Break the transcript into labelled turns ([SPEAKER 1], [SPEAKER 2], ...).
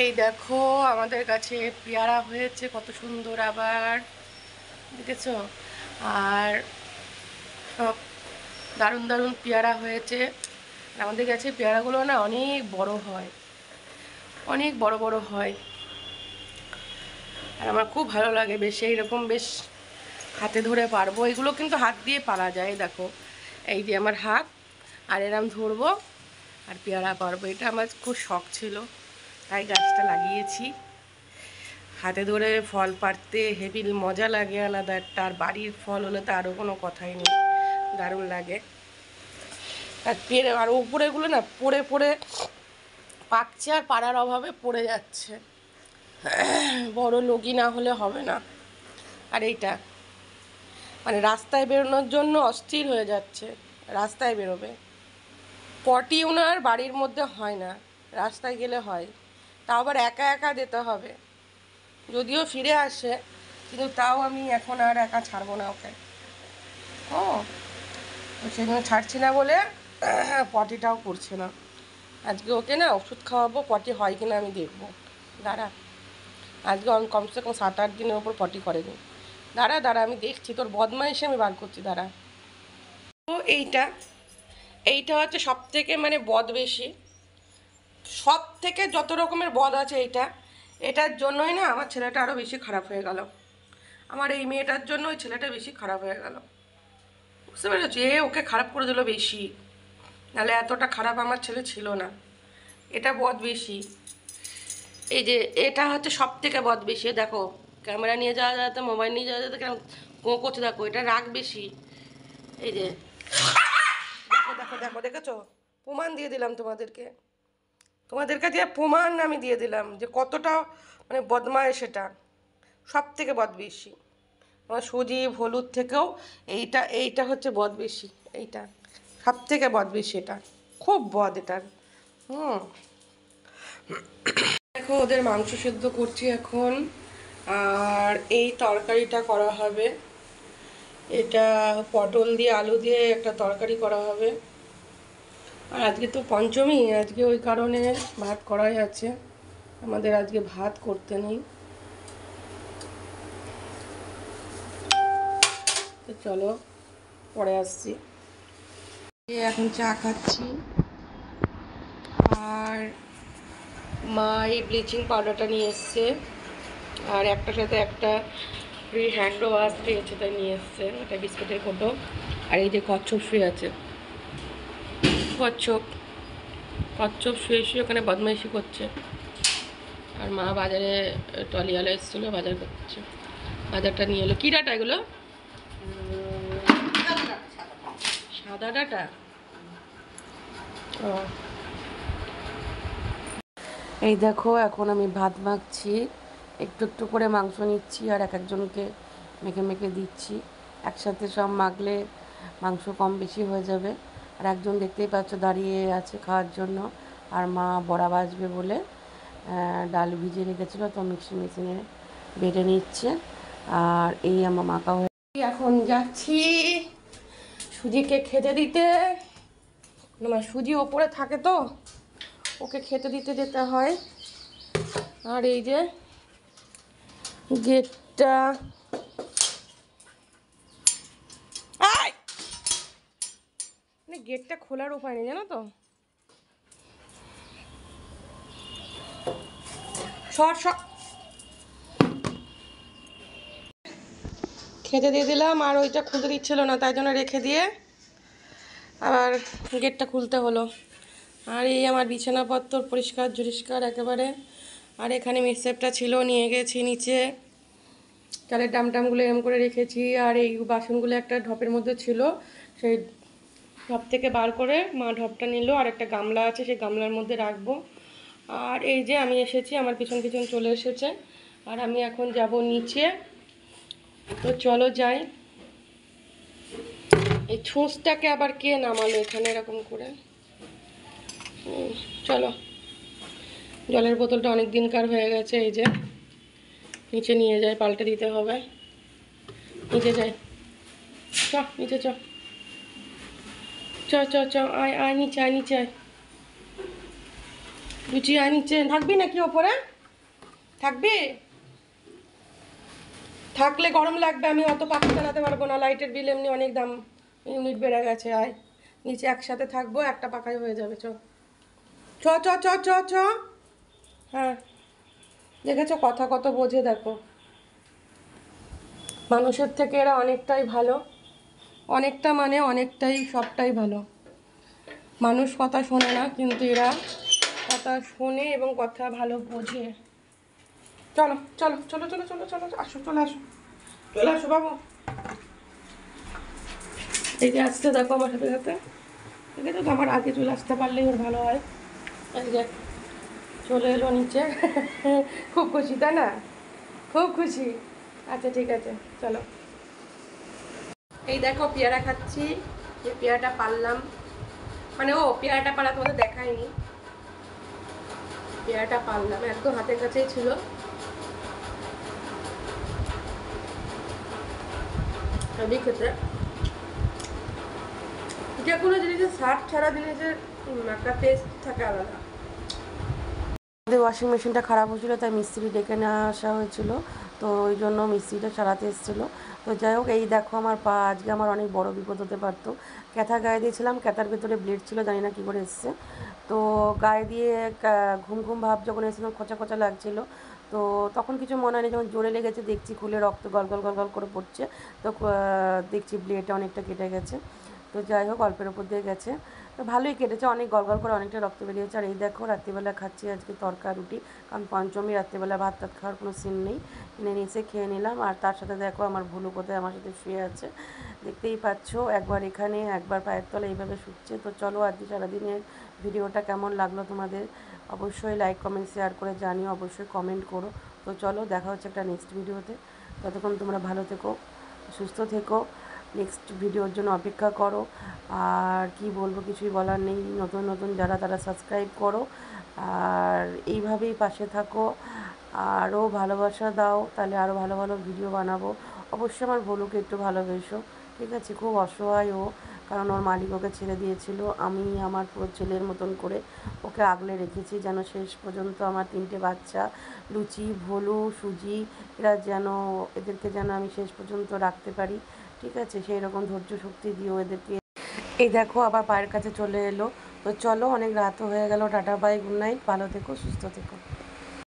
[SPEAKER 1] এই দেখো আমাদের কাছে পেয়ারা হয়েছে কত সুন্দর, আবার দেখেছো? আর সব দারুণ দারুণ পেয়ারা হয়েছে। আমাদের কাছে পেয়ারাগুলো না অনেক বড় হয়, অনেক বড় বড় হয়। আর আমার খুব ভালো লাগে বেশ, এইরকম বেশ হাতে ধরে পারবো। এগুলো কিন্তু হাত দিয়ে পারা যায়, দেখো এই যে আমার হাত, আর এরম ধরবো আর পেয়ারা পারবো। এটা আমার খুব শখ ছিল, তাই গাছটা লাগিয়েছি। হাতে ধরে ফল পাড়তে হেভি মজা লাগে, আলাদা একটা। আর বাড়ির ফল হলে তো আরও কোনো কথাই নেই, দারুণ লাগে। আর পেরে আর উপরেগুলো না পড়ে পড়ে পাকছে, আর পাড়ার অভাবে পড়ে যাচ্ছে। বড় লগি না হলে হবে না। আর এইটা মানে রাস্তায় বেরোনোর জন্য অস্থির হয়ে যাচ্ছে, রাস্তায় বেরোবে। পটি ওনার বাড়ির মধ্যে হয় না, রাস্তায় গেলে হয়। তাও আবার একা একা যেতে হবে, যদিও ফিরে আসে, কিন্তু তাও আমি এখন আর একা ছাড়বো না ওকে। ও সেজন্য ছাড়ছি না বলে পটিটাও করছে না। আজকে ওকে না ওষুধ খাওয়াবো, পটি হয় কিনা আমি দেখবো। দাঁড়া, আজকে কমসে কম 7-8 দিনের ওপর পটি করেনি। দাঁড়া দাঁড়া, আমি দেখছি, তোর বদমাইশে আমি বার করছি, দাঁড়া। তো এইটা এইটা হচ্ছে সব থেকে মানে বদ বেশি, সব থেকে যত রকমের বদ আছে এইটা। এটার জন্যই না আমার ছেলেটা আরও বেশি খারাপ হয়ে গেল। আমার এই মেয়েটার জন্য ওই ছেলেটা বেশি খারাপ হয়ে গেল, বুঝতে পেরেছি? ওকে খারাপ করে দিল বেশি, নাহলে এতটা খারাপ আমার ছেলে ছিল না। এটা বদ বেশি। এই যে এটা হচ্ছে সব থেকে বদ বেশি। দেখো ক্যামেরা নিয়ে যাওয়া যাতে, মোবাইল নিয়ে যাওয়া যাতে, কেন কোঁ করছে দেখো, এটা রাগ বেশি। এই যে দেখো দেখো দেখো, দেখেছো? প্রমাণ দিয়ে দিলাম তোমাদেরকে, তোমাদের কাছে প্রমাণ আমি দিয়ে দিলাম যে কতটা মানে বদমায় সেটা। সব থেকে বদ বেশি। আমার সুজি হলুদ থেকেও এইটা এইটা হচ্ছে বদ বেশি। এইটা সব থেকে বদ বেশি, এটা খুব বদ এটার। হুম, দেখো ওদের মাংস সেদ্ধ করছি এখন, আর এই তরকারিটা করা হবে। এটা পটল দিয়ে আলু দিয়ে একটা তরকারি করা হবে। আর আজকে তো পঞ্চমী, আজকে ওই কারণে ভাত করাই আছে। আমাদের আজকে ভাত করতে নেই। তো চলো পরে আসছি। এখন চা খাচ্ছি, আর মা এই ব্লিচিং পাউডারটা নিয়ে এসছে, আর একটার সাথে একটা ফ্রি হ্যান্ড ওয়াশ পেয়েছে তাই নিয়ে এসছে, এটা বিস্কুটের কোটো। আর এই যে কচ্ছপ শুয়ে আছে, কচ্ছপ কচ্ছপ শুয়ে শুয়ে ওখানে বদমাইশি করছে। আর মা বাজারে টলিওয়ালা এসেছিলো, বাজার করছে। বাজারটা নিয়ে এলো। কী ডাটা এগুলো? সাদা ডাটা। ও, এই দেখো এখন আমি ভাত মাখছি, একটু একটু করে মাংস নিচ্ছি আর এক একজনকে মেখে মেখে দিচ্ছি। একসাথে সব মাখলে মাংস কম বেশি হয়ে যাবে। আর একজন দেখতেই পাচ্ছ দাঁড়িয়ে আছে খাওয়ার জন্য। আর মা বড়া ভাজবে বলে ডাল ভিজিয়ে রেখেছিলো, তো মিক্সি মেশিনে বেটে নিচ্ছে। আর এই আমার মাখা হয়ে এখন যাচ্ছি সুজিকে খেতে দিতে। আমার সুজি ওপরে থাকে তো, ওকে খেতে দিতে যেতে হয়। আর এই যে গেটটা, মানে গেটটা খোলার উপায় নেই, জানো তো? সর সর, খেতে দিয়ে দিলাম, আর ওইটা খুলতে দিচ্ছিল না, তাই জন্য রেখে দিয়ে আবার গেটটা খুলতে হলো। আর এই আমার বিছানাপত্র পরিষ্কার ঝরিষ্কার একেবারে। আর এখানে মিক্সারটা ছিল, নিয়ে গেছি নিচে, চালের ডামটামগুলো এরম করে রেখেছি। আর এই বাসনগুলো একটা ঢপের মধ্যে ছিল, সেই ঢপ থেকে বার করে মা ঢপটা নিল, আর একটা গামলা আছে সেই গামলার মধ্যে রাখবো। আর এই যে আমি এসেছি, আমার পিছন পিছন চলে এসেছে। আর আমি এখন যাব নিচে, তো চলো যাই। এই ছুঁচটাকে আবার কে নামালো এখানে এরকম করে? চলো, জলের বোতলটা অনেক দিনকার হয়ে গেছে, এই যে নিচে নিয়ে যাই, পাল্টে দিতে হবে। নিচে যাই, চ নিচে চ, চ চ চ, আয় আয় নিচে, আয় নিচে আয়। লুচি আয় নিচে, থাকবি নাকি ওপরে? থাকবি? থাকলে গরম লাগবে, আমি অত পাখা চালাতে পারবো না, লাইটের বিল এমনি অনেক দাম, ইউনিট বেড়ে গেছে। আয় নিচে একসাথে থাকবো, একটা পাখায় হয়ে যাবে। চ চ চ চ চ চ। হ্যাঁ, দেখেছো কথা কত বোঝে, দেখো মানুষের থেকে এরা অনেকটাই ভালো, অনেকটা মানে অনেকটাই, সবটাই ভালো। মানুষ কথা শোনে না, কিন্তু এরা কথা শোনে এবং কথা ভালো বোঝে। চলো চলো চলো চলো চলো চলো, আসো, চলে আসো, চলে আসো বাবু। এই যে আসতে দেখো আমার সাথে সাথে, ঠিক আছে তো, আমার আগে চলে আসতে পারলেই ওর ভালো হয়। এই যে চলে এলো নিচে। খুব খুশি তাই না? খুব খুশি। আচ্ছা ঠিক আছে, চলো। এই দেখো পেয়ারা খাচ্ছি, যে পেয়ারাটা পারলাম, মানে ও পেয়ারাটা পারা তোমাদের দেখায়নি, পেয়ারাটা পারলাম, একদম হাতের কাছেই ছিল। সবই খেতে, যে কোনো জিনিসের স্বাদ ছাড়া জিনিসের একটা টেস্ট থাকে আলাদা। আমাদের ওয়াশিং মেশিনটা খারাপ হয়েছিলো, তাই মিস্ত্রি ডেকে নিয়ে আসা হয়েছিল, তো ওই জন্য মিস্ত্রিটা চালাতে এসেছিলো। তো যাই হোক, এই দেখো আমার পা, আজকে আমার অনেক বড় বিপদ হতে পারতো। ক্যাথা গায়ে দিয়েছিলাম, ক্যাথার ভেতরে ব্লেড ছিল, জানি না কী করে এসছে। তো গায়ে দিয়ে ঘুম ঘুম ভাব যখন এসেছিলাম, খোঁচা খোঁচা লাগছিলো, তো তখন কিছু মনে হয়নি, যখন জোরে লেগেছে দেখছি খুলে রক্ত গল গল গল গল করে পড়ছে, তো দেখছি ব্লেডটা অনেকটা কেটে গেছে। তো যাই হোক, অল্পের ওপর দিয়ে গেছে, তো ভালোই কেটেছে, অনেক গলগল করে অনেকটা রক্ত বেরিয়েছে। আর এই দেখো রাত্রিবেলা খাচ্ছি আজকে তরকা রুটি, কারণ পঞ্চমী, রাত্রিবেলা ভাত টাত খাওয়ার কোনো সিন নেই, কিনে নিয়ে এসে খেয়ে নিলাম। আর তার সাথে দেখো আমার ভুলু কোথায় আমার সাথে শুয়ে আছে, দেখতেই পাচ্ছ, একবার এখানে একবার পায়ের তলা এইভাবে শুচ্ছে। তো চলো, আজকে সারাদিনের ভিডিওটা কেমন লাগলো তোমাদের অবশ্যই লাইক কমেন্ট শেয়ার করে জানিও, অবশ্যই কমেন্ট করো। তো চলো, দেখা হচ্ছে একটা নেক্সট ভিডিওতে, ততক্ষণ তোমরা ভালো থেকো, সুস্থ থেকো, নেক্সট ভিডিওর জন্য অপেক্ষা করো। আর কি বলবো, কিছুই বলার নেই, নতুন নতুন যারা তারা সাবস্ক্রাইব করো, আর এইভাবেই পাশে থাকো, আরও ভালোবাসা দাও, তাহলে আরও ভালো ভালো ভিডিও বানাবো। অবশ্যই আমার ভলুকে একটু ভালোবেসো, ঠিক আছে? খুব অসহায় ও, কারণ ওর মালিক ওকে ছেড়ে দিয়েছিল, আমি আমার পুরো ছেলের মতন করে ওকে আগলে রেখেছি, যেন শেষ পর্যন্ত আমার 3টে বাচ্চা, লুচি, ভলু, সুজি, এরা যেন, এদেরকে যেন আমি শেষ পর্যন্ত রাখতে পারি, ঠিক আছে? সেই রকম ধৈর্য শক্তি দিও এদেরকে। এই দেখো আবার পায়ের কাছে চলে এলো। তো চলো, অনেক রাতও হয়ে গেল, টাটা বাই, গুড নাইট, ভালো থেকো, সুস্থ থেকো।